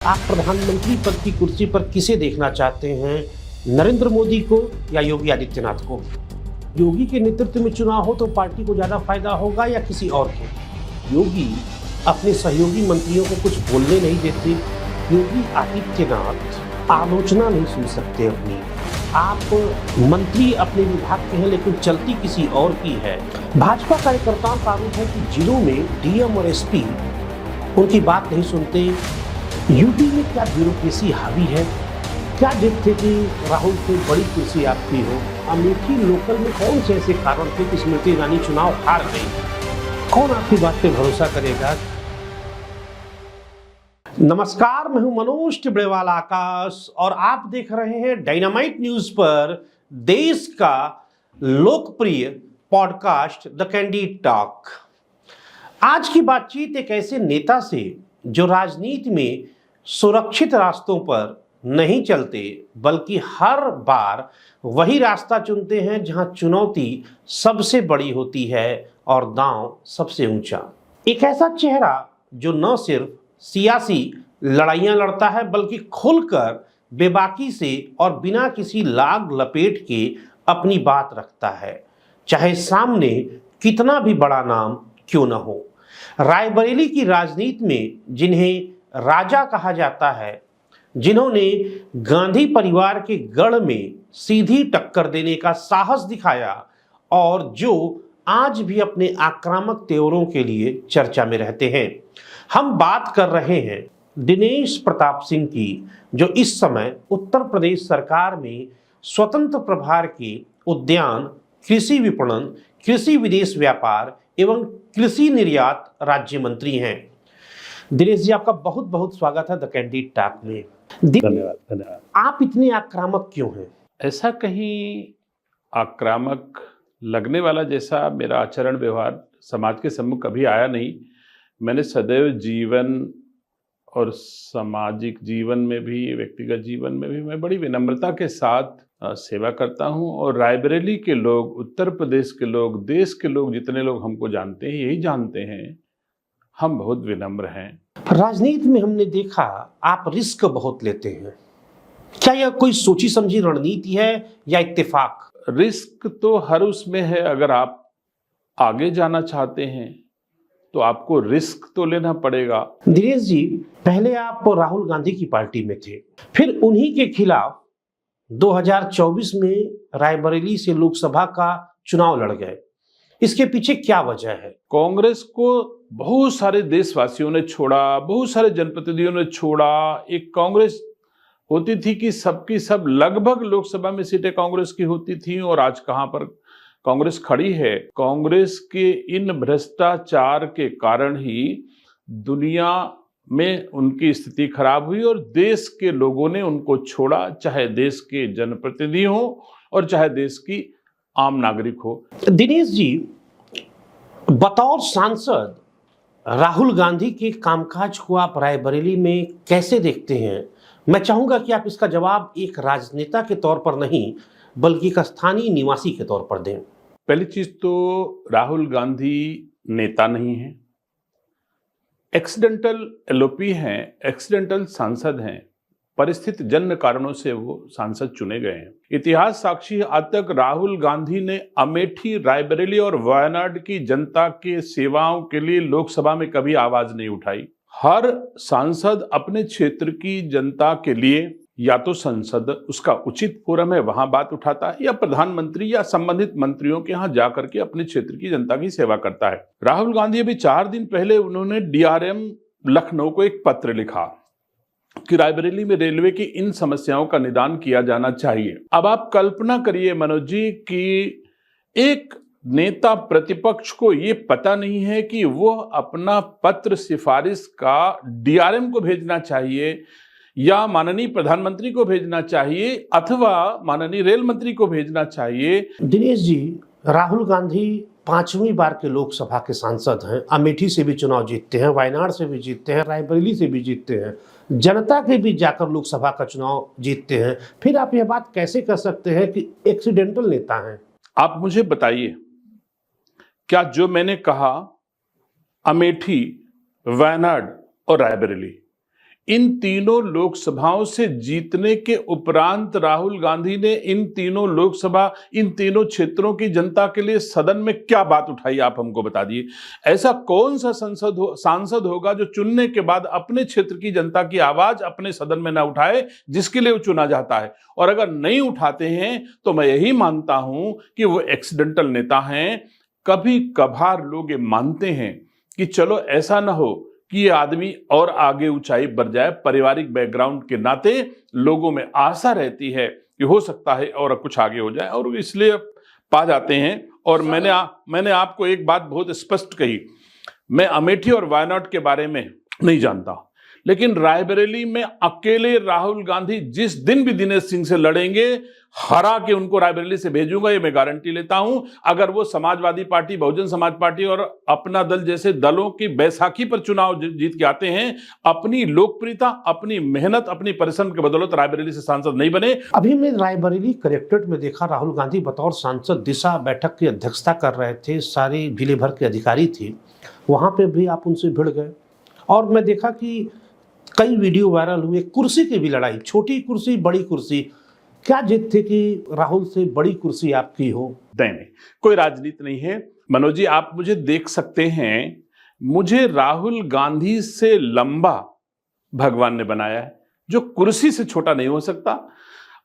आप प्रधानमंत्री पद की कुर्सी पर किसे देखना चाहते हैं, नरेंद्र मोदी को या योगी आदित्यनाथ को? योगी के नेतृत्व में चुनाव हो तो पार्टी को ज्यादा फायदा होगा या किसी और के? योगी अपने सहयोगी मंत्रियों को कुछ बोलने नहीं देते। योगी आदित्यनाथ आलोचना नहीं सुन सकते अपनी। आप मंत्री अपने विभाग के हैं लेकिन चलती किसी और की है। भाजपा कार्यकर्ताओं का आरोप है कि जिलों में डीएम और एसपी उनकी बात नहीं सुनते। यूपी में क्या ब्यूरोक्रेसी हावी है? क्या देखते कि राहुल को बड़ी कुर्सी आपकी हो? अमेठी लोकल में कौन से ऐसे कारण थे कि स्मृति ईरानी चुनाव हार गई? कौन आपकी बात पे भरोसा करेगा? नमस्कार, मैं हूं मनोज टिब्रेवाल आकाश और आप देख रहे हैं डायनामाइट न्यूज पर देश का लोकप्रिय पॉडकास्ट द कैंडिड टॉक। आज की बातचीत एक ऐसे नेता से जो राजनीति में सुरक्षित रास्तों पर नहीं चलते बल्कि हर बार वही रास्ता चुनते हैं जहां चुनौती सबसे बड़ी होती है और दांव सबसे ऊंचा। एक ऐसा चेहरा जो न सिर्फ सियासी लड़ाइयां लड़ता है बल्कि खुलकर बेबाकी से और बिना किसी लाग लपेट के अपनी बात रखता है, चाहे सामने कितना भी बड़ा नाम क्यों न हो। रायबरेली की राजनीति में जिन्हें राजा कहा जाता है, जिन्होंने गांधी परिवार के गढ़ में सीधी टक्कर देने का साहस दिखाया और जो आज भी अपने आक्रामक तेवरों के लिए चर्चा में रहते हैं, हम बात कर रहे हैं दिनेश प्रताप सिंह की, जो इस समय उत्तर प्रदेश सरकार में स्वतंत्र प्रभार के उद्यान, कृषि विपणन, कृषि विदेश व्यापार एवं कृषि निर्यात राज्य मंत्री हैं। दिनेश जी, आपका बहुत बहुत स्वागत है द कैंडिड टॉक में। धन्यवाद। आप इतने आक्रामक क्यों हैं? ऐसा कहीं आक्रामक लगने वाला जैसा मेरा आचरण व्यवहार समाज के सम्मुख कभी आया नहीं। मैंने सदैव जीवन और सामाजिक जीवन में भी, व्यक्तिगत जीवन में भी मैं बड़ी विनम्रता के साथ सेवा करता हूं और रायबरेली के लोग, उत्तर प्रदेश के लोग, देश के लोग, जितने लोग हमको जानते हैं यही जानते हैं हम बहुत विनम्र हैं। राजनीति में हमने देखा आप रिस्क बहुत लेते हैं। क्या यह कोई सोची समझी रणनीति है या इत्तेफाक? रिस्क तो हर उसमें है। अगर आप आगे जाना चाहते हैं तो आपको रिस्क तो लेना पड़ेगा। दिनेश जी, पहले आप राहुल गांधी की पार्टी में थे, फिर उन्हीं के खिलाफ 2024 में रायबरेली से लोकसभा का चुनाव लड़ गए। इसके पीछे क्या वजह है? कांग्रेस को बहुत सारे देशवासियों ने छोड़ा, बहुत सारे जनप्रतिनिधियों ने छोड़ा। एक कांग्रेस होती थी कि सबकी सब लगभग लोकसभा में सीटें कांग्रेस की होती थी और आज कहां पर कांग्रेस खड़ी है। कांग्रेस के इन भ्रष्टाचार के कारण ही दुनिया में उनकी स्थिति खराब हुई और देश के लोगों ने उनको छोड़ा, चाहे देश के जनप्रतिनिधि हो और चाहे देश की आम नागरिक हो। दिनेश जी, बतौर सांसद राहुल गांधी के कामकाज को आप रायबरेली में कैसे देखते हैं? मैं चाहूंगा कि आप इसका जवाब एक राजनेता के तौर पर नहीं बल्कि एक स्थानीय निवासी के तौर पर दें। पहली चीज तो राहुल गांधी नेता नहीं है, एक्सीडेंटल एलओपी हैं, एक्सीडेंटल सांसद हैं। परिस्थिति जन्य कारणों से वो सांसद चुने गए हैं। इतिहास साक्षी है, आज तक राहुल गांधी ने अमेठी, रायबरेली और वायनाड की जनता के सेवाओं के लिए लोकसभा में कभी आवाज नहीं उठाई। हर सांसद अपने क्षेत्र की जनता के लिए या तो संसद उसका उचित फोरम है वहां बात उठाता है या प्रधानमंत्री या संबंधित मंत्रियों के यहां जाकर के अपने क्षेत्र की जनता की सेवा करता है। राहुल गांधी अभी 4 दिन पहले उन्होंने डीआरएम लखनऊ को एक पत्र लिखा कि रायबरेली में रेलवे की इन समस्याओं का निदान किया जाना चाहिए। अब आप कल्पना करिए मनोज जी कि एक नेता प्रतिपक्ष को ये पता नहीं है कि वो अपना पत्र सिफारिश का डीआरएम को भेजना चाहिए या माननीय प्रधानमंत्री को भेजना चाहिए अथवा माननीय रेल मंत्री को भेजना चाहिए। दिनेश जी, राहुल गांधी 5वीं बार के लोकसभा के सांसद हैं। अमेठी से भी चुनाव जीतते हैं, वायनाड से भी जीतते हैं, रायबरेली से भी जीतते हैं, जनता के बीच जाकर लोकसभा का चुनाव जीतते हैं। फिर आप यह बात कैसे कर सकते हैं कि एक्सीडेंटल नेता हैं? आप मुझे बताइए, क्या जो मैंने कहा अमेठी, वायनाड और रायबरेली, इन तीनों लोकसभाओं से जीतने के उपरांत राहुल गांधी ने इन तीनों क्षेत्रों की जनता के लिए सदन में क्या बात उठाई, आप हमको बता दिए। ऐसा कौन सा सांसद होगा जो चुनने के बाद अपने क्षेत्र की जनता की आवाज अपने सदन में ना उठाए, जिसके लिए वो चुना जाता है। और अगर नहीं उठाते हैं तो मैं यही मानता हूं कि वो एक्सीडेंटल नेता हैं। कभी कभार लोग ये मानते हैं कि चलो ऐसा ना हो कि ये आदमी और आगे ऊंचाई बढ़ जाए। पारिवारिक बैकग्राउंड के नाते लोगों में आशा रहती है कि हो सकता है और कुछ आगे हो जाए, और इसलिए पा जाते हैं। और मैंने आपको एक बात बहुत स्पष्ट कही, मैं अमेठी और वायनाड के बारे में नहीं जानता, लेकिन रायबरेली में अकेले राहुल गांधी जिस दिन भी दिनेश सिंह से लड़ेंगे, हरा के उनको रायबरेली से भेजूंगा, ये मैं गारंटी लेता हूं। अगर वो समाजवादी पार्टी, बहुजन समाज पार्टी और अपना दल जैसे दलों की बैसाखी पर चुनाव जीत के आते हैं, अपनी लोकप्रियता, अपनी मेहनत, अपनी परिश्रम के बदौलत रायबरेली से सांसद नहीं बने। अभी मैं रायबरेली कलेक्ट्रेट में देखा राहुल गांधी बतौर सांसद दिशा बैठक की अध्यक्षता कर रहे थे, सारे जिले भर के अधिकारी थे, वहां पे भी आप उनसे भिड़ गए। और मैं देखा कि कई वीडियो वायरल हुए, कुर्सी की भी लड़ाई, छोटी कुर्सी बड़ी कुर्सी, क्या जिद थी कि राहुल से बड़ी कुर्सी आपकी हो? नहीं, कोई राजनीति नहीं है मनोज जी। आप मुझे देख सकते हैं, मुझे राहुल गांधी से लंबा भगवान ने बनाया है, जो कुर्सी से छोटा नहीं हो सकता।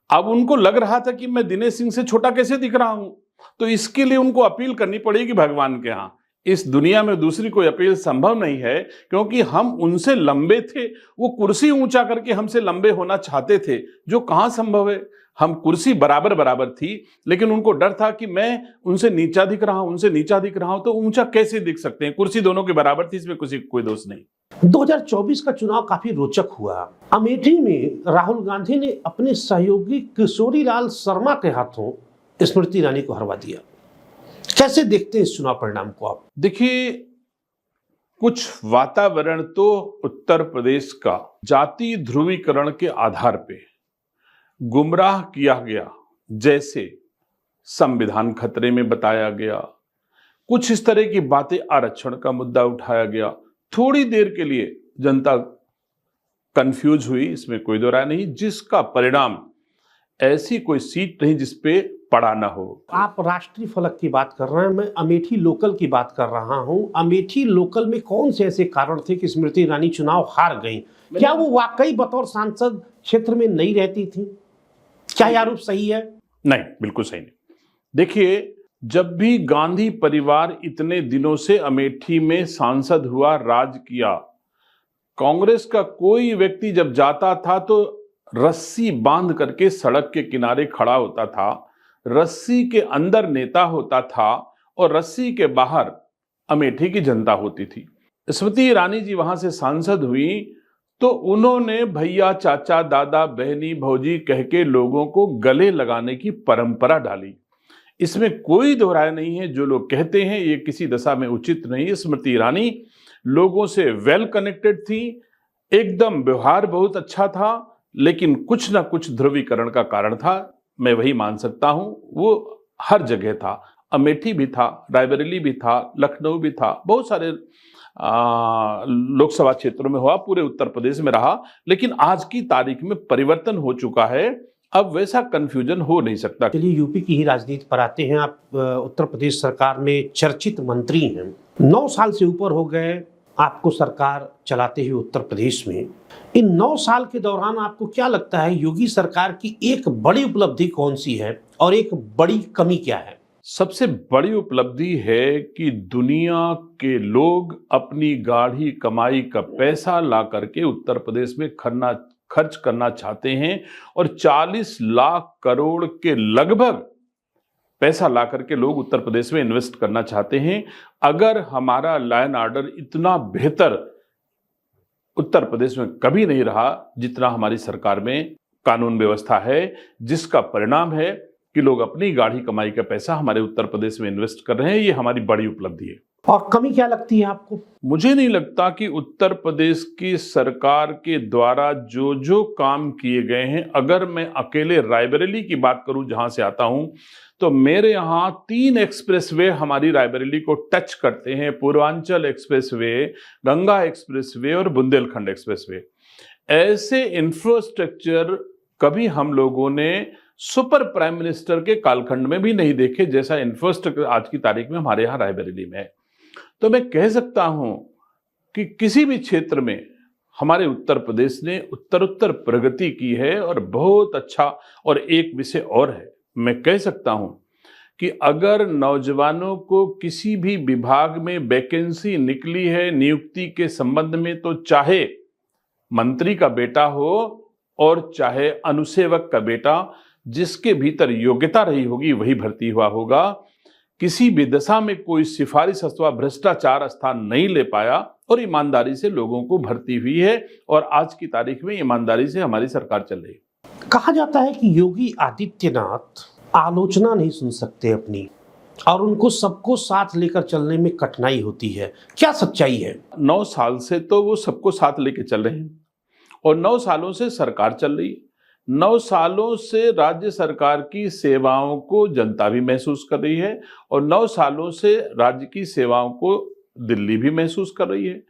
अब उनको लग रहा था कि मैं दिनेश सिंह से छोटा कैसे दिख रहा हूं, तो इसके लिए उनको अपील करनी पड़ेगी भगवान के यहां। इस दुनिया में दूसरी कोई अपील संभव नहीं है, क्योंकि हम उनसे लंबे थे, वो कुर्सी ऊंचा करके हमसे लंबे होना चाहते थे, जो कहां संभव है। हम कुर्सी बराबर थी, लेकिन उनको डर था कि मैं उनसे नीचा दिख रहा हूं, तो ऊंचा कैसे दिख सकते हैं। कुर्सी दोनों के बराबर थी, इसमें कोई दोष नहीं। 2024 का चुनाव काफी रोचक हुआ। अमेठी में राहुल गांधी ने अपने सहयोगी किशोरीलाल शर्मा के हाथों स्मृति ईरानी को हरवा दिया। कैसे देखते हैं इस चुनाव परिणाम को आप? देखिए, कुछ वातावरण तो उत्तर प्रदेश का जाति ध्रुवीकरण के आधार पे गुमराह किया गया, जैसे संविधान खतरे में बताया गया, कुछ इस तरह की बातें, आरक्षण का मुद्दा उठाया गया। थोड़ी देर के लिए जनता कंफ्यूज हुई, इसमें कोई दो राय नहीं, जिसका परिणाम ऐसी कोई सीट नहीं जिसपे पड़ा ना हो। आप राष्ट्रीय फलक की बात कर रहे हैं, मैं अमेठी लोकल की बात कर रहा हूं। अमेठी लोकल में कौन से ऐसे कारण थे कि स्मृति ईरानी चुनाव हार गई? क्या वो वाकई बतौर सांसद क्षेत्र में नहीं रहती थी? क्या यह आरोप सही है? नहीं, बिल्कुल सही नहीं। देखिए, जब भी गांधी परिवार इतने दिनों से अमेठी में सांसद हुआ, राज किया, कांग्रेस का कोई व्यक्ति जब जाता था तो रस्सी बांध करके सड़क के किनारे खड़ा होता था, रस्सी के अंदर नेता होता था और रस्सी के बाहर अमेठी की जनता होती थी। स्मृति ईरानी जी वहां से सांसद हुई तो उन्होंने भैया, चाचा, दादा, बहनी, भौजी कह के लोगों को गले लगाने की परंपरा डाली। इसमें कोई दोहराय नहीं है। जो लोग कहते हैं ये किसी दशा में उचित नहीं है। स्मृति ईरानी लोगों से वेल कनेक्टेड थी, एकदम व्यवहार बहुत अच्छा था, लेकिन कुछ ना कुछ ध्रुवीकरण का कारण था। मैं वही मान सकता हूं, वो हर जगह था। अमेठी भी था, रायबरेली भी था, लखनऊ भी था, बहुत सारे लोकसभा क्षेत्रों में हुआ, पूरे उत्तर प्रदेश में रहा। लेकिन आज की तारीख में परिवर्तन हो चुका है, अब वैसा कंफ्यूजन हो नहीं सकता। चलिए, यूपी की ही राजनीति पर आते हैं। आप उत्तर प्रदेश सरकार में चर्चित मंत्री हैं, 9 साल से ऊपर हो गए आपको सरकार चलाते हुए उत्तर प्रदेश में। इन 9 साल के दौरान आपको क्या लगता है, योगी सरकार की एक बड़ी उपलब्धि कौन सी है और एक बड़ी कमी क्या है? सबसे बड़ी उपलब्धि है कि दुनिया के लोग अपनी गाढ़ी कमाई का पैसा ला करके उत्तर प्रदेश में खर्च करना चाहते हैं, और 40 लाख करोड़ के लगभग पैसा ला करके लोग उत्तर प्रदेश में इन्वेस्ट करना चाहते हैं। अगर हमारा लॉ एंड ऑर्डर इतना बेहतर उत्तर प्रदेश में कभी नहीं रहा जितना हमारी सरकार में कानून व्यवस्था है, जिसका परिणाम है कि लोग अपनी गाढ़ी कमाई का पैसा हमारे उत्तर प्रदेश में इन्वेस्ट कर रहे हैं, ये हमारी बड़ी उपलब्धि है। और कमी क्या लगती है आपको? मुझे नहीं लगता कि उत्तर प्रदेश की सरकार के द्वारा जो जो काम किए गए हैं, अगर मैं अकेले रायबरेली की बात करूं जहां से आता हूं, तो मेरे यहाँ 3 एक्सप्रेसवे हमारी रायबरेली को टच करते हैं। पूर्वांचल एक्सप्रेसवे, गंगा एक्सप्रेसवे और बुंदेलखंड एक्सप्रेसवे। ऐसे इंफ्रास्ट्रक्चर कभी हम लोगों ने सुपर प्राइम मिनिस्टर के कालखंड में भी नहीं देखे, जैसा इंफ्रास्ट्रक्चर आज की तारीख में हमारे यहाँ रायबरेली में है। तो मैं कह सकता हूं कि किसी भी क्षेत्र में हमारे उत्तर प्रदेश ने उत्तरोत्तर प्रगति की है और बहुत अच्छा। और एक विषय और है, मैं कह सकता हूं कि अगर नौजवानों को किसी भी विभाग में वैकेंसी निकली है नियुक्ति के संबंध में, तो चाहे मंत्री का बेटा हो और चाहे अनुसेवक का बेटा, जिसके भीतर योग्यता रही होगी वही भर्ती हुआ होगा। किसी भी दशा में कोई सिफारिश अथवा भ्रष्टाचार स्थान नहीं ले पाया और ईमानदारी से लोगों को भर्ती हुई है और आज की तारीख में ईमानदारी से हमारी सरकार चल रही है। कहा जाता है कि योगी आदित्यनाथ आलोचना नहीं सुन सकते अपनी, और उनको सबको साथ लेकर चलने में कठिनाई होती है। क्या सच्चाई है? 9 साल से तो वो सबको साथ लेके चल रहे हैं और 9 सालों से सरकार चल रही है। 9 सालों से राज्य सरकार की सेवाओं को जनता भी महसूस कर रही है और 9 सालों से राज्य की सेवाओं को दिल्ली भी महसूस कर रही है।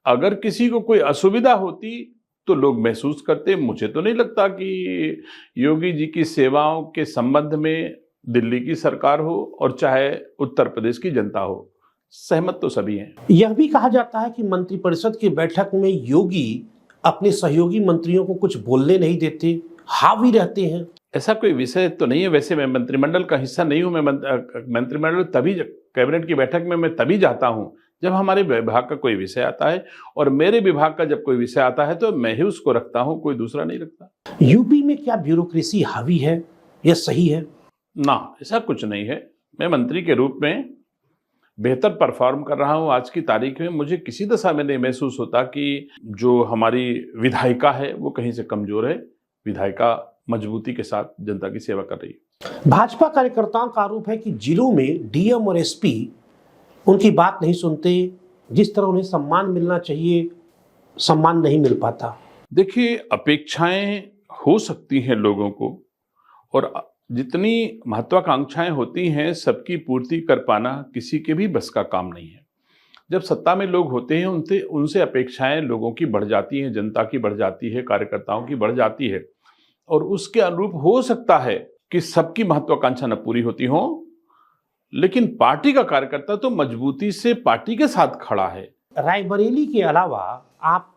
अगर किसी को कोई असुविधा होती तो लोग महसूस करते। मुझे तो नहीं लगता कि योगी जी की सेवाओं के संबंध में दिल्ली की सरकार हो और चाहे उत्तर प्रदेश की जनता हो, सहमत तो सभी हैं। यह भी कहा जाता है कि मंत्रिपरिषद की बैठक में योगी अपने सहयोगी मंत्रियों को कुछ बोलने नहीं देते, हावी रहते हैं। ऐसा कोई विषय तो नहीं है। वैसे मैं मंत्रिमंडल का हिस्सा नहीं हूं। मैं मंत्रिमंडल तभी, कैबिनेट की बैठक में मैं तभी जाता हूं जब हमारे विभाग का कोई विषय आता है, और मेरे विभाग का जब कोई विषय आता है तो मैं ही उसको रखता हूं, कोई दूसरा नहीं रखता। यूपी में क्या ब्यूरोक्रेसी हावी है? यह सही है? ना, ऐसा कुछ नहीं है। मैं मंत्री के रूप में बेहतर परफॉर्म कर रहा हूं। आज की तारीख में मुझे किसी दशा में नहीं महसूस होता कि जो हमारी विधायिका है वो कहीं से कमजोर है। विधायिका मजबूती के साथ जनता की सेवा कर रही है। भाजपा कार्यकर्ताओं का आरोप है कि जिलों में डीएम और एसपी उनकी बात नहीं सुनते, जिस तरह उन्हें सम्मान मिलना चाहिए सम्मान नहीं मिल पाता। देखिए, अपेक्षाएं हो सकती हैं लोगों को, और जितनी महत्वाकांक्षाएं होती हैं सबकी पूर्ति कर पाना किसी के भी बस का काम नहीं है। जब सत्ता में लोग होते हैं उनसे अपेक्षाएं लोगों की बढ़ जाती हैं, जनता की बढ़ जाती है, कार्यकर्ताओं की बढ़ जाती है, और उसके अनुरूप हो सकता है कि सबकी महत्वाकांक्षा न पूरी होती हो, लेकिन पार्टी का कार्यकर्ता तो मजबूती से पार्टी के साथ खड़ा है। रायबरेली के अलावा आप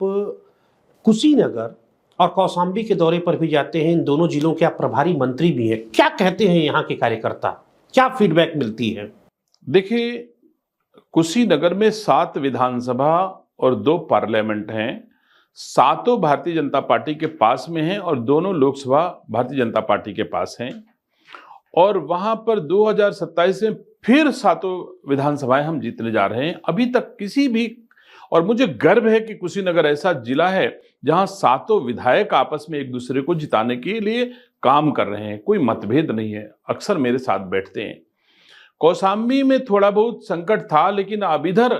कुशीनगर और कौशाम्बी के दौरे पर भी जाते हैं। इन दोनों जिलों के आप प्रभारी मंत्री भी हैं। क्या कहते हैं यहाँ के कार्यकर्ता? क्या फीडबैक मिलती है? देखिए, कुशीनगर में 7 विधानसभा और 2 पार्लियामेंट हैं। 7 भारतीय जनता पार्टी के पास में हैं और दोनों लोकसभा भारतीय जनता पार्टी के पास हैं, और वहां पर 2027 में फिर 7 विधानसभाएं हम जीतने जा रहे हैं। अभी तक किसी भी, और मुझे गर्व है कि कुशीनगर ऐसा जिला है जहां 7 विधायक आपस में एक दूसरे को जिताने के लिए काम कर रहे हैं। कोई मतभेद नहीं है, अक्सर मेरे साथ बैठते हैं। कौशाम्बी में थोड़ा बहुत संकट था, लेकिन अब इधर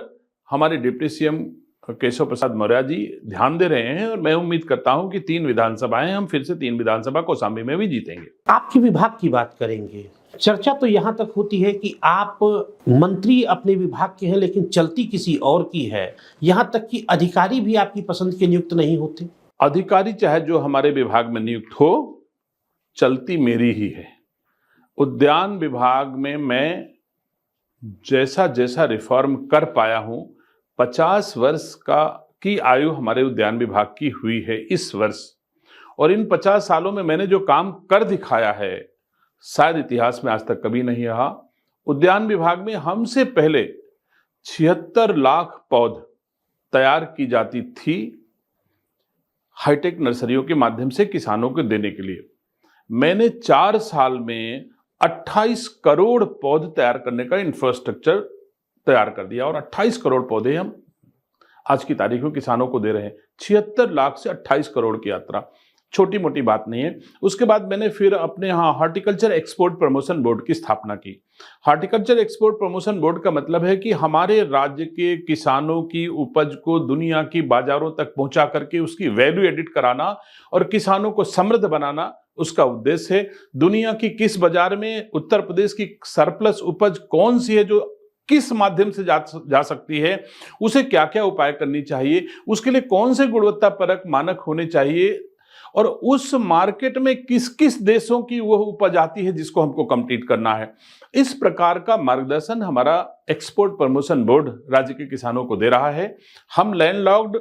हमारे डिप्टी सीएम केशव प्रसाद मौर्य जी ध्यान दे रहे हैं और मैं उम्मीद करता हूं कि 3 विधानसभाएं हम फिर से 3 विधानसभा कौशाम्बी में भी जीतेंगे। आपके विभाग की बात करेंगे। चर्चा तो यहां तक होती है कि आप मंत्री अपने विभाग के हैं लेकिन चलती किसी और की है। यहां तक कि अधिकारी भी आपकी पसंद के नियुक्त नहीं होते। अधिकारी चाहे जो हमारे विभाग में नियुक्त हो, चलती मेरी ही है। उद्यान विभाग में मैं जैसा जैसा रिफॉर्म कर पाया हूं, 50 वर्ष की आयु हमारे उद्यान विभाग की हुई है इस वर्ष, और इन 50 सालों में मैंने जो काम कर दिखाया है शायद इतिहास में आज तक कभी नहीं रहा। उद्यान विभाग में हमसे पहले 76 लाख पौध तैयार की जाती थी हाईटेक नर्सरियों के माध्यम से किसानों को देने के लिए। मैंने 4 साल में 28 करोड़ पौध तैयार करने का इंफ्रास्ट्रक्चर तैयार कर दिया, और 28 करोड़ पौधे हम आज की तारीख में किसानों को दे रहे हैं। 76 लाख से 28 करोड़ की यात्रा छोटी मोटी बात नहीं है। उसके बाद मैंने फिर अपने यहाँ हार्टिकल्चर एक्सपोर्ट प्रमोशन बोर्ड की स्थापना की। हार्टिकल्चर एक्सपोर्ट प्रमोशन बोर्ड का मतलब है कि हमारे राज्य के किसानों की उपज को दुनिया की बाजारों तक पहुंचा करके उसकी वैल्यू एडिट कराना और किसानों को समृद्ध बनाना उसका उद्देश्य है। दुनिया की किस बाजार में उत्तर प्रदेश की सरप्लस उपज कौन सी है जो किस माध्यम से जा सकती है, उसे क्या क्या उपाय करनी चाहिए, उसके लिए कौन से गुणवत्ता परक मानक होने चाहिए और उस मार्केट में किस किस देशों की वह उपज आती है जिसको हमको कंप्लीट करना है। इस प्रकार का मार्गदर्शन हमारा एक्सपोर्ट प्रमोशन बोर्ड राज्य के किसानों को दे रहा है। हम लैंडलॉक्ड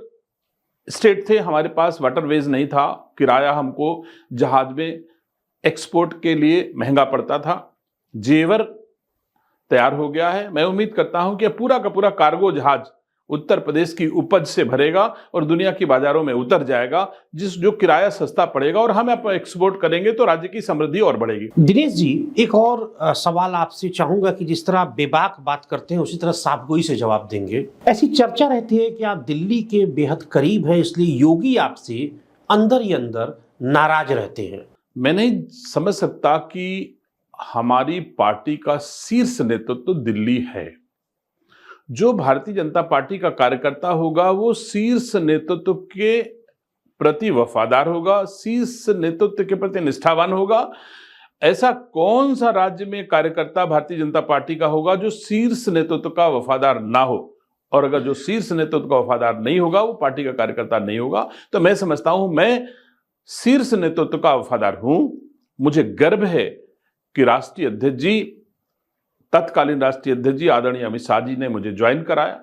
स्टेट थे, हमारे पास वाटरवेज नहीं था, किराया हमको जहाज में एक्सपोर्ट के लिए महंगा पड़ता था। जेवर तैयार हो गया है। मैं उम्मीद करता हूं कि पूरा का पूरा कार्गो जहाज उत्तर प्रदेश की उपज से भरेगा और दुनिया की बाजारों में उतर जाएगा, जो किराया सस्ता पड़ेगा और हम एक्सपोर्ट करेंगे तो राज्य की समृद्धि और बढ़ेगी। दिनेश जी, एक और सवाल आपसे चाहूंगा कि जिस तरह आप बेबाक बात करते हैं उसी तरह साफगोई से जवाब देंगे। ऐसी चर्चा रहती है कि आप दिल्ली के बेहद करीब हैं, इसलिए योगी आपसे अंदर ही अंदर नाराज रहते हैं। मैं नहीं समझ सकता कि हमारी पार्टी का शीर्ष नेतृत्व तो दिल्ली है। जो भारतीय जनता पार्टी का कार्यकर्ता होगा वो शीर्ष नेतृत्व के प्रति वफादार होगा, शीर्ष नेतृत्व के प्रति निष्ठावान होगा। ऐसा कौन सा राज्य में कार्यकर्ता भारतीय जनता पार्टी का होगा जो शीर्ष नेतृत्व का वफादार ना हो? और अगर जो शीर्ष नेतृत्व का वफादार नहीं होगा वो पार्टी का कार्यकर्ता नहीं होगा। तो मैं समझता हूं मैं शीर्ष नेतृत्व का वफादार हूं। मुझे गर्व है कि राष्ट्रीय अध्यक्ष जी, तत्कालीन राष्ट्रीय अध्यक्ष जी आदरणीय अमित शाह जी ने मुझे ज्वाइन कराया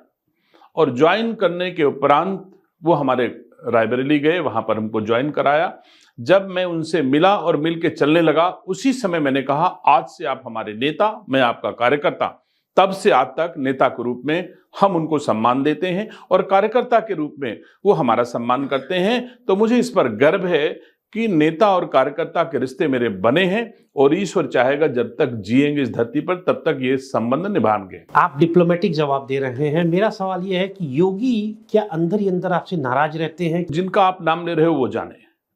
और ज्वाइन करने के उपरांत वो हमारे रायबरेली गए, वहां पर हमको ज्वाइन कराया। जब मैं उनसे मिला और मिल के चलने लगा, उसी समय मैंने कहा आज से आप हमारे नेता, मैं आपका कार्यकर्ता। तब से आज तक नेता के रूप में हम उनको सम्मान देते हैं और कार्यकर्ता के रूप में वो हमारा सम्मान करते हैं। तो मुझे इस पर गर्व है कि नेता और कार्यकर्ता के रिश्ते मेरे बने हैं और ईश्वर चाहेगा जब तक जिएंगे इस धरती पर तब तक ये संबंध निभाएंगे। आप डिप्लोमेटिक जवाब दे रहे हैं। मेरा सवाल यह है कि योगी क्या अंदर ही अंदर आपसे नाराज रहते हैं? जिनका आप नाम ले रहे हो वो जाने,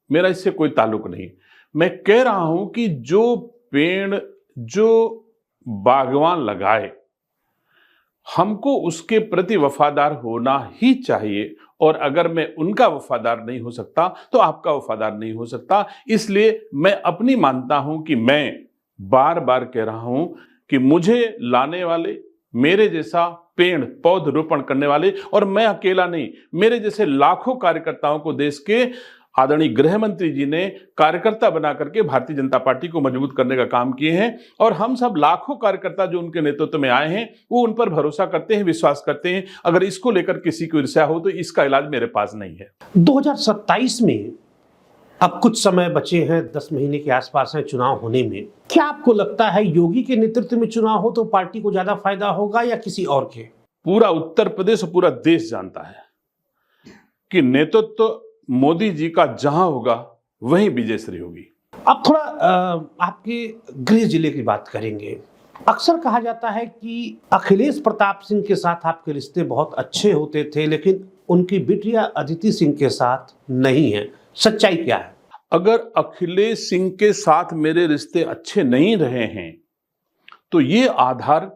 मेरा इससे कोई ताल्लुक नहीं। मैं कह रहा हूं कि जो पेड़ जो बागवान लगाए, हमको उसके प्रति वफादार होना ही चाहिए और अगर मैं उनका वफादार नहीं हो सकता तो आपका वफादार नहीं हो सकता। इसलिए मैं अपनी मानता हूं कि मैं बार बार कह रहा हूं कि मुझे लाने वाले, मेरे जैसा पेड़ पौध रोपण करने वाले, और मैं अकेला नहीं, मेरे जैसे लाखों कार्यकर्ताओं को देश के आदरणीय गृह मंत्री जी ने कार्यकर्ता बना करके भारतीय जनता पार्टी को मजबूत करने का काम किए हैं। और हम सब लाखों कार्यकर्ता जो उनके नेतृत्व में आए हैं वो उन पर भरोसा करते हैं, विश्वास करते हैं। अगर इसको लेकर किसी को ईर्ष्या हो तो इसका इलाज मेरे पास नहीं है। 2027 में अब कुछ समय बचे हैं, 10 महीने के आसपास हैं चुनाव होने में। क्या आपको लगता है योगी के नेतृत्व में चुनाव हो तो पार्टी को ज्यादा फायदा होगा या किसी और के? पूरा उत्तर प्रदेश और पूरा देश जानता है कि नेतृत्व मोदी जी का जहां होगा वहीं विजयश्री होगी। अब थोड़ा आपके गृह जिले की बात करेंगे। अक्सर कहा जाता है कि अखिलेश प्रताप सिंह के साथ आपके रिश्ते बहुत अच्छे होते थे, लेकिन उनकी बिटिया अदिति सिंह के साथ नहीं है। सच्चाई क्या है? अगर अखिलेश सिंह के साथ मेरे रिश्ते अच्छे नहीं रहे हैं तो ये आधार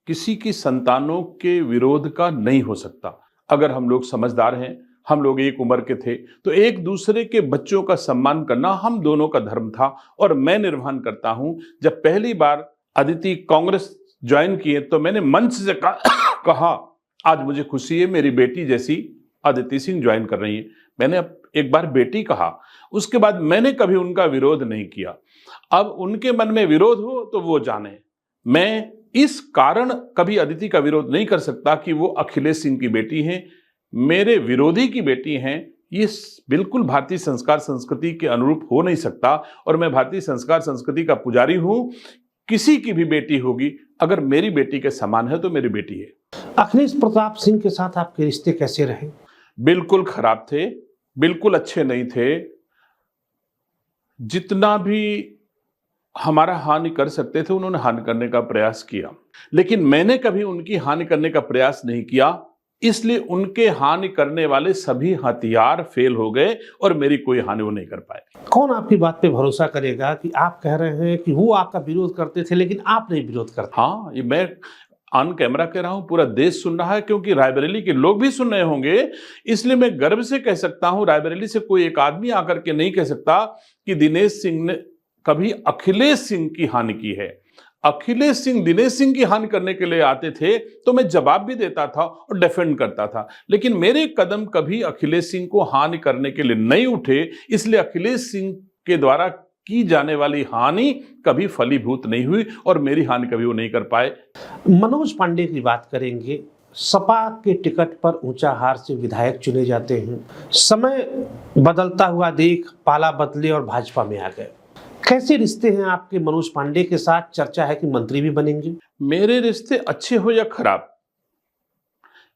किसी की संतानों के विरोध का नहीं हो सकता। अगर हम लोग समझदार हैं, हम लोग एक उम्र के थे, तो एक दूसरे के बच्चों का सम्मान करना हम दोनों का धर्म था और मैं निर्वहन करता हूं। जब पहली बार अदिति कांग्रेस ज्वाइन किए तो मैंने मंच से कहा आज मुझे खुशी है मेरी बेटी जैसी अदिति सिंह ज्वाइन कर रही है। मैंने एक बार बेटी कहा, उसके बाद मैंने कभी उनका विरोध नहीं किया। अब उनके मन में विरोध हो तो वो जाने। मैं इस कारण कभी अदिति का विरोध नहीं कर सकता कि वो अखिलेश सिंह की बेटी हैं, मेरे विरोधी की बेटी हैं। ये बिल्कुल भारतीय संस्कार संस्कृति के अनुरूप हो नहीं सकता और मैं भारतीय संस्कार संस्कृति का पुजारी हूं। किसी की भी बेटी होगी, अगर मेरी बेटी के समान है तो मेरी बेटी है। अखिलेश प्रताप सिंह के साथ आपके रिश्ते कैसे रहे? बिल्कुल खराब थे, बिल्कुल अच्छे नहीं थे। जितना भी हमारा हानि कर सकते थे उन्होंने हानि करने का प्रयास किया, लेकिन मैंने कभी उनकी हानि करने का प्रयास नहीं किया। इसलिए उनके हानि करने वाले सभी हथियार फेल हो गए और मेरी कोई हानि वो नहीं कर पाए। कौन आपकी बात पे भरोसा करेगा कि आप कह रहे हैं कि वो आपका विरोध करते थे लेकिन आप नहीं विरोध करते? हाँ, ये मैं ऑन कैमरा कह रहा हूं, पूरा देश सुन रहा है, क्योंकि रायबरेली के लोग भी सुन रहे होंगे। इसलिए मैं गर्व से कह सकता हूं, रायबरेली से कोई एक आदमी आकर के नहीं कह सकता कि दिनेश सिंह ने कभी अखिलेश सिंह की हानि की है। अखिलेश सिंह दिनेश सिंह की हानि करने के लिए आते थे तो मैं जवाब भी देता था और डिफेंड करता था, लेकिन मेरे कदम कभी अखिलेश सिंह को हानि करने के लिए नहीं उठे। इसलिए अखिलेश सिंह के द्वारा की जाने वाली हानि कभी फलीभूत नहीं हुई और मेरी हानि कभी वो नहीं कर पाए। मनोज पांडे की बात करेंगे। सपा के टिकट पर ऊंचाहार से विधायक चुने जाते हैं। समय बदलता हुआ देख पाला बदले और भाजपा में आ गए। कैसे रिश्ते हैं आपके मनोज पांडे के साथ? चर्चा है कि मंत्री भी बनेंगे। मेरे रिश्ते अच्छे हो या खराब,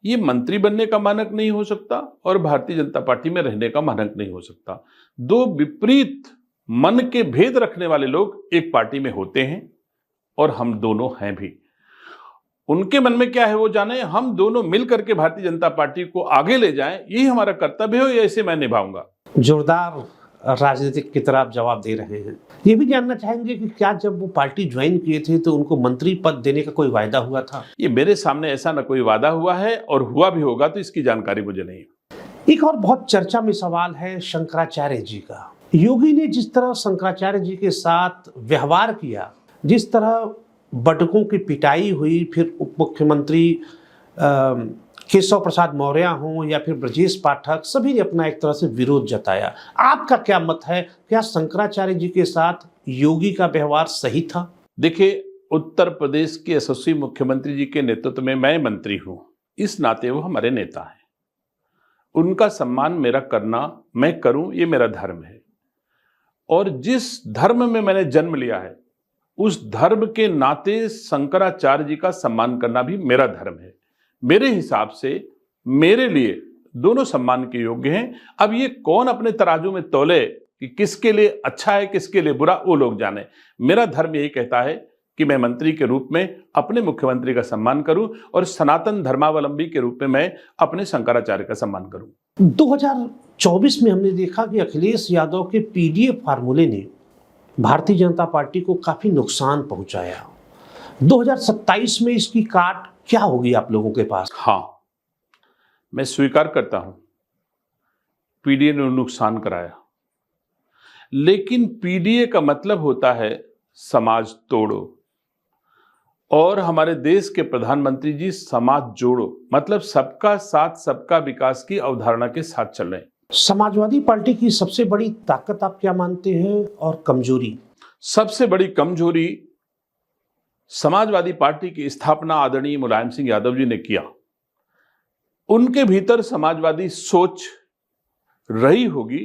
ये मंत्री बनने का मानक नहीं हो सकता और भारतीय जनता पार्टी में रहने का मानक नहीं हो सकता। दो विपरीत मन के भेद रखने वाले लोग एक पार्टी में होते हैं और हम दोनों हैं भी। उनके मन में क्या है वो जाने, हम दोनों मिलकर के भारतीय जनता पार्टी को आगे ले जाएं, यही हमारा कर्तव्य हो, या इसे मैं निभाऊंगा। जोरदार राजनीतिक की तरह आप जवाब दे रहे हैं। ये भी जानना चाहेंगे कि क्या जब वो पार्टी ज्वाइन किए थे तो उनको मंत्री पद देने का कोई वायदा हुआ था? ये मेरे सामने ऐसा न कोई वादा हुआ है और हुआ भी होगा तो इसकी जानकारी मुझे नहीं है। एक और बहुत चर्चा में सवाल है शंकराचार्य जी का। योगी ने जिस तरह शंकराचार्य जी के साथ व्यवहार किया, जिस तरह बटुकों की पिटाई हुई, फिर उप मुख्यमंत्री केशव प्रसाद मौर्य हों या फिर ब्रजेश पाठक, सभी ने अपना एक तरह से विरोध जताया। आपका क्या मत है? क्या शंकराचार्य जी के साथ योगी का व्यवहार सही था? देखिए, उत्तर प्रदेश के यशस्वी मुख्यमंत्री जी के नेतृत्व में मैं मंत्री हूं, इस नाते वो हमारे नेता हैं। उनका सम्मान मेरा करना, मैं करूं, ये मेरा धर्म है। और जिस धर्म में मैंने जन्म लिया है उस धर्म के नाते शंकराचार्य जी का सम्मान करना भी मेरा धर्म है। मेरे हिसाब से मेरे लिए दोनों सम्मान के योग्य हैं। अब ये कौन अपने तराजू में तौले कि किसके लिए अच्छा है किसके लिए बुरा, वो लोग जाने। मेरा धर्म यही कहता है कि मैं मंत्री के रूप में अपने मुख्यमंत्री का सम्मान करूं और सनातन धर्मावलंबी के रूप में मैं अपने शंकराचार्य का सम्मान करूं। 2024 में हमने देखा कि अखिलेश यादव के पीडीएफ फार्मूले ने भारतीय जनता पार्टी को काफी नुकसान पहुंचाया। 2027 में इसकी काट क्या होगी आप लोगों के पास? हाँ, मैं स्वीकार करता हूं पीडीए ने नुकसान कराया, लेकिन पीडीए का मतलब होता है समाज तोड़ो, और हमारे देश के प्रधानमंत्री जी समाज जोड़ो, मतलब सबका साथ सबका विकास की अवधारणा के साथ चल रहे हैं। समाजवादी पार्टी की सबसे बड़ी ताकत आप क्या मानते हैं और कमजोरी? सबसे बड़ी कमजोरी समाजवादी पार्टी की स्थापना आदरणीय मुलायम सिंह यादव जी ने किया। उनके भीतर समाजवादी सोच रही होगी,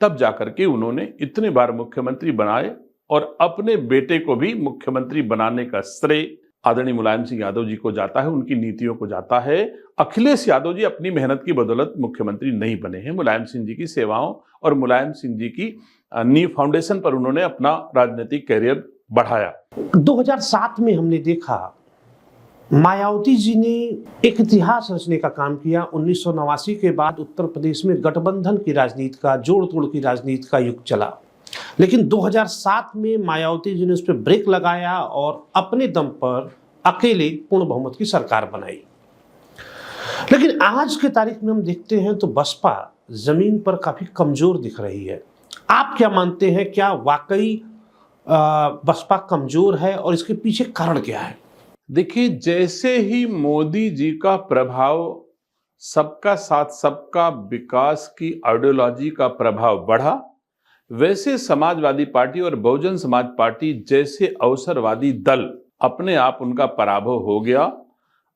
तब जाकर के उन्होंने इतने बार मुख्यमंत्री बनाए और अपने बेटे को भी मुख्यमंत्री बनाने का श्रेय आदरणीय मुलायम सिंह यादव जी को जाता है, उनकी नीतियों को जाता है। अखिलेश यादव जी अपनी मेहनत की बदौलत मुख्यमंत्री नहीं बने हैं। मुलायम सिंह जी की सेवाओं और मुलायम सिंह जी की नींव फाउंडेशन पर उन्होंने अपना राजनीतिक कैरियर बढ़ाया। 2007 में हमने देखा मायावती जी ने एक इतिहास रचने का काम किया। 1989 के बाद उत्तर प्रदेश में गठबंधन की राजनीति का, जोड़ तोड़ की राजनीति का युग चला, लेकिन 2007 में मायावती जी ने उस पर ब्रेक लगाया और अपने दम पर अकेले पूर्ण बहुमत की सरकार बनाई। लेकिन आज के तारीख में हम देखते हैं तो बसपा जमीन पर काफी कमजोर दिख रही है। आप क्या मानते हैं, क्या वाकई बसपा कमजोर है और इसके पीछे कारण क्या है? देखिए, जैसे ही मोदी जी का प्रभाव, सबका साथ सबका विकास की आइडियोलॉजी का प्रभाव बढ़ा, वैसे समाजवादी पार्टी और बहुजन समाज पार्टी जैसे अवसरवादी दल अपने आप उनका पराभव हो गया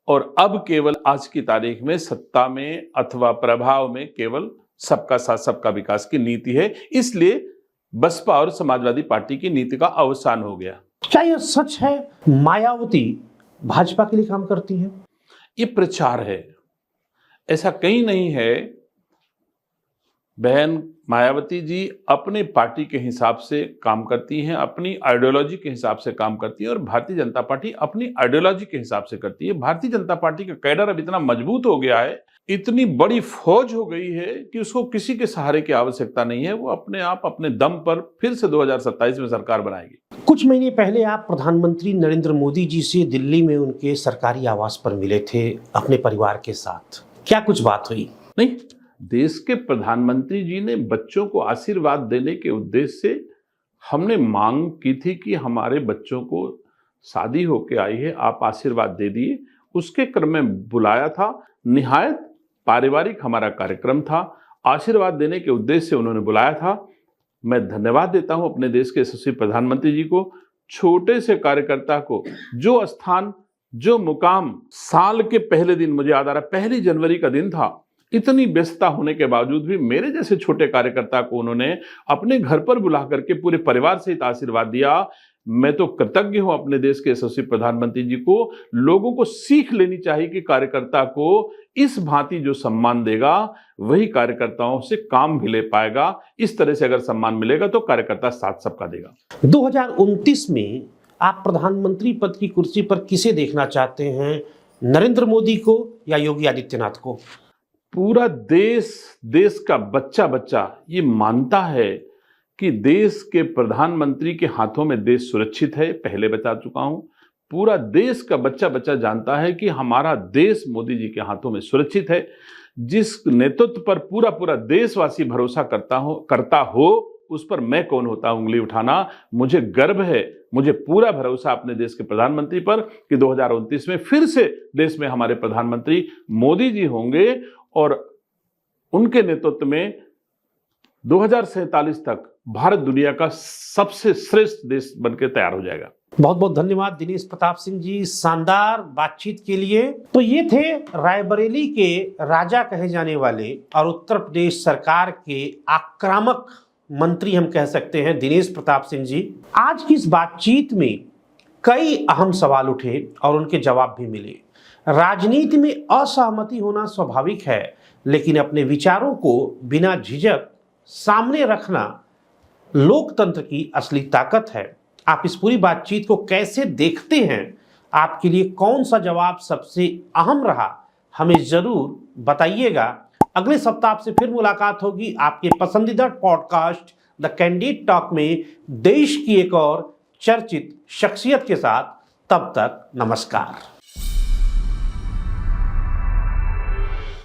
और अब केवल आज की तारीख में सत्ता में अथवा प्रभाव में केवल सबका साथ सबका विकास की नीति है। इसलिए बसपा और समाजवादी पार्टी की नीति का अवसान हो गया। क्या यह सच है मायावती भाजपा के लिए काम करती है? ये प्रचार है, ऐसा कहीं नहीं है। बहन मायावती जी अपने पार्टी के हिसाब से काम करती हैं, अपनी आइडियोलॉजी के हिसाब से काम करती है और भारतीय जनता पार्टी अपनी आइडियोलॉजी के हिसाब से करती है। भारतीय जनता पार्टी का कैडर अब इतना मजबूत हो गया है, इतनी बड़ी फौज हो गई है कि उसको किसी के सहारे की आवश्यकता नहीं है। वो अपने आप अपने दम पर फिर से 2027 में सरकार बनाएगी। कुछ महीने पहले आप प्रधानमंत्री नरेंद्र मोदी जी से दिल्ली में उनके सरकारी आवास पर मिले थे अपने परिवार के साथ, क्या कुछ बात हुई? नहीं, देश के प्रधानमंत्री जी ने बच्चों को आशीर्वाद देने के उद्देश्य से हमने मांग की थी कि हमारे बच्चों को शादी होके आई है, आप आशीर्वाद दे दिए। उसके क्रम में बुलाया था, निहायत पारिवारिक हमारा कार्यक्रम था, आशीर्वाद देने के उद्देश्य से उन्होंने बुलाया था। मैं धन्यवाद देता हूं अपने देश के यशस्वी प्रधानमंत्री जी को, छोटे से कार्यकर्ता को जो स्थान, जो मुकाम, साल के पहले दिन, मुझे याद आ रहा 1 जनवरी का दिन था, इतनी व्यस्तता होने के बावजूद भी मेरे जैसे छोटे कार्यकर्ता को उन्होंने अपने घर पर बुला करके पूरे परिवार सहित आशीर्वाद दिया। मैं तो कृतज्ञ हूं अपने देश के यशस्वी प्रधानमंत्री जी को। लोगों को सीख लेनी चाहिए कि कार्यकर्ता को इस भांति जो सम्मान देगा वही कार्यकर्ताओं से काम भी ले पाएगा। इस तरह से अगर सम्मान मिलेगा तो कार्यकर्ता साथ सबका देगा। 2029 में आप प्रधानमंत्री पद की कुर्सी पर किसे देखना चाहते हैं, नरेंद्र मोदी को या योगी आदित्यनाथ को? पूरा देश का बच्चा बच्चा ये मानता है कि देश के प्रधानमंत्री के हाथों में देश सुरक्षित है। पहले बता चुका हूं, पूरा देश का बच्चा बच्चा जानता है कि हमारा देश मोदी जी के हाथों में सुरक्षित है। जिस नेतृत्व पर पूरा देशवासी भरोसा करता हो उस पर मैं कौन होता हूं उंगली उठाना। मुझे गर्व है, मुझे पूरा भरोसा अपने देश के प्रधानमंत्री पर कि 2029 में फिर से देश में हमारे प्रधानमंत्री मोदी जी होंगे और उनके नेतृत्व में 2047 तक भारत दुनिया का सबसे श्रेष्ठ देश बनकर तैयार हो जाएगा। बहुत बहुत धन्यवाद दिनेश प्रताप सिंह जी, शानदार बातचीत के लिए। तो ये थे रायबरेली के राजा कहे जाने वाले और उत्तर प्रदेश सरकार के आक्रामक मंत्री हम कह सकते हैं दिनेश प्रताप सिंह जी। आज की इस बातचीत में कई अहम सवाल उठे और उनके जवाब भी मिले। राजनीति में असहमति होना स्वाभाविक है, लेकिन अपने विचारों को बिना झिझक सामने रखना लोकतंत्र की असली ताकत है। आप इस पूरी बातचीत को कैसे देखते हैं? आपके लिए कौन सा जवाब सबसे अहम रहा, हमें जरूर बताइएगा। अगले सप्ताह आपसे फिर मुलाकात होगी आपके पसंदीदा पॉडकास्ट द कैंडिड टॉक में देश की एक और चर्चित शख्सियत के साथ। तब तक नमस्कार।